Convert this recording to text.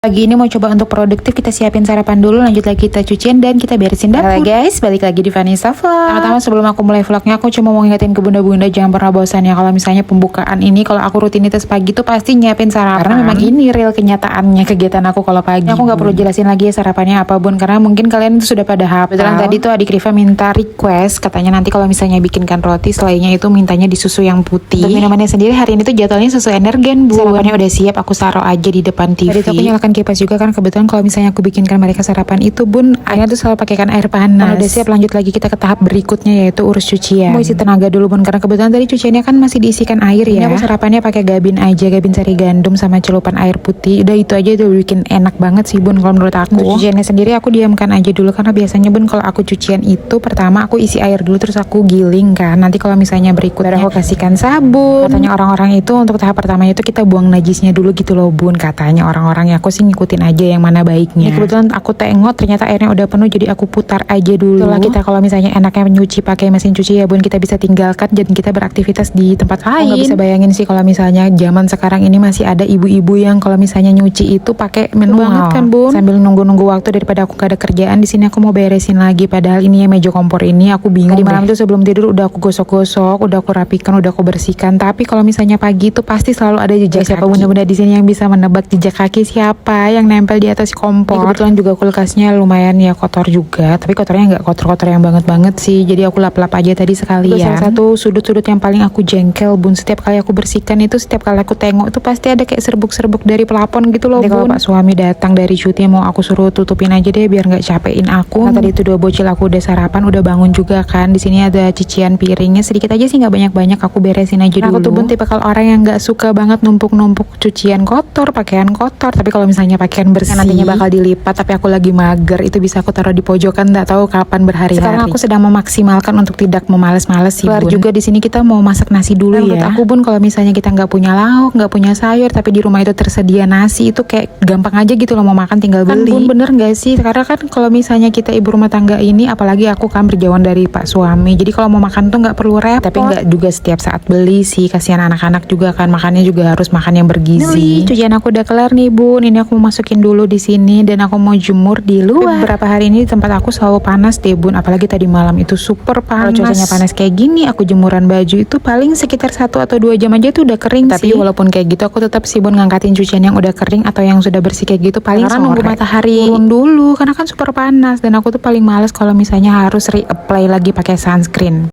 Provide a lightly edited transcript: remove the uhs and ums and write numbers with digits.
Pagi ini mau coba untuk produktif, kita siapin sarapan dulu, lanjut lagi kita cucian dan kita beresin dapur. Halo guys, balik lagi di Vanessa Vlog. Pertama sebelum aku mulai vlognya, aku cuma mau ngingetin ke bunda-bunda jangan pernah bosan ya. Kalau misalnya pembukaan ini, kalau aku rutinitas pagi tuh pasti nyiapin sarapan. Karena memang ini real kenyataannya kegiatan aku kalau pagi. Aku nggak perlu jelasin lagi ya sarapannya apa bun, karena mungkin kalian itu sudah pada hafal. Betulan tadi tuh adik Riva minta request, katanya nanti kalau misalnya bikinkan roti, selainnya itu mintanya di susu yang putih. Untuk minumannya sendiri hari ini tuh jadwalnya susu energen bu. Sarapannya udah siap, aku taruh aja di depan TV. Tadi tuh aku nyalakan kipas juga kan, kebetulan kalau misalnya aku bikinkan mereka sarapan itu bun, airnya tuh selalu pakaikan air panas. Udah siap, lanjut lagi kita ke tahap berikutnya yaitu urus cucian. Mau isi tenaga dulu bun, karena kebetulan tadi cuciannya kan masih diisikan air ya. Ini aku sarapannya pakai gabin aja, gabin sari gandum sama celupan air putih. Udah itu aja udah bikin enak banget sih bun kalau menurut aku. Untuk cuciannya sendiri aku diamkan aja dulu, karena biasanya bun kalau aku cucian itu pertama aku isi air dulu terus aku giling kan. Nanti kalau misalnya berikutnya aku kasihkan sabun. Katanya orang-orang itu untuk tahap pertamanya itu kita buang najisnya dulu gitu loh bun, katanya orang-orang. Ya aku sih ngikutin aja yang mana baiknya. Ini kebetulan aku tengok ternyata airnya udah penuh, jadi aku putar aja dulu. Itulah kita kalau misalnya enaknya menyuci pakai mesin cuci ya bun, kita bisa tinggalkan dan kita beraktivitas di tempat lain. Nggak bisa bayangin sih kalau misalnya zaman sekarang ini masih ada ibu-ibu yang kalau misalnya nyuci itu pakai manual banget kan bun. Sambil nunggu-nunggu waktu daripada aku gak ada kerjaan di sini, aku mau beresin lagi. Padahal ini ya meja kompor ini aku bingung. Di malam itu sebelum tidur udah aku gosok-gosok, udah aku rapikan, udah aku bersihkan. Tapi kalau misalnya pagi itu pasti selalu ada jejak kaki. Siapa bunda-bunda di sini yang bisa menebak jejak kaki siapa yang nempel di atas kompor. Ini kebetulan juga kulkasnya lumayan ya kotor juga, tapi kotornya nggak kotor-kotor yang banget sih, jadi aku lap-lap aja tadi sekalian. Salah satu sudut-sudut yang paling aku jengkel bun, setiap kali aku bersihkan itu, setiap kali aku tengok itu pasti ada kayak serbuk-serbuk dari pelapon gitu loh bun. Kalau pak suami datang dari cuti mau aku suruh tutupin aja deh biar nggak capein aku. Nah, tadi itu dua bocil aku udah sarapan, udah bangun juga kan. Di sini ada cucian piringnya sedikit aja sih, nggak banyak-banyak, aku beresin aja dulu. Aku tuh bun tipe kalau orang yang nggak suka banget numpuk-numpuk cucian kotor, pakaian kotor. Tapi kalau misalnya pakaian bersih nantinya bakal dilipat, tapi aku lagi mager, itu bisa aku taruh di pojokan, nggak tahu kapan berhari-hari. Sekarang aku sedang memaksimalkan untuk tidak memales-males sih bun. Juga di sini kita mau masak nasi dulu ya. Menurut aku bun, kalau misalnya kita nggak punya lauk, nggak punya sayur, tapi di rumah itu tersedia nasi, itu kayak gampang aja gitu loh, mau makan tinggal beli. Kan bun bener nggak sih? Karena kan kalau misalnya kita ibu rumah tangga ini, apalagi aku kan berjauhan dari pak suami, jadi kalau mau makan tuh nggak perlu repot. Tapi nggak juga setiap saat beli sih, kasihan anak-anak juga kan, makannya juga harus makan yang bergizi. Cucian aku udah kelar nih bun, ini aku mau masukin dulu di sini dan aku mau jemur di luar. Beberapa hari ini di tempat aku selalu panas deh bun, apalagi tadi malam itu super panas. Kalau cuacanya panas kayak gini, aku jemuran baju itu paling sekitar 1 atau 2 jam aja tuh udah kering. Tapi walaupun kayak gitu, aku tetap sih bun ngangkatin cucian yang udah kering atau yang sudah bersih kayak gitu paling karena nunggu matahari turun dulu, karena kan super panas dan aku tuh paling males kalau misalnya harus reapply lagi pakai sunscreen.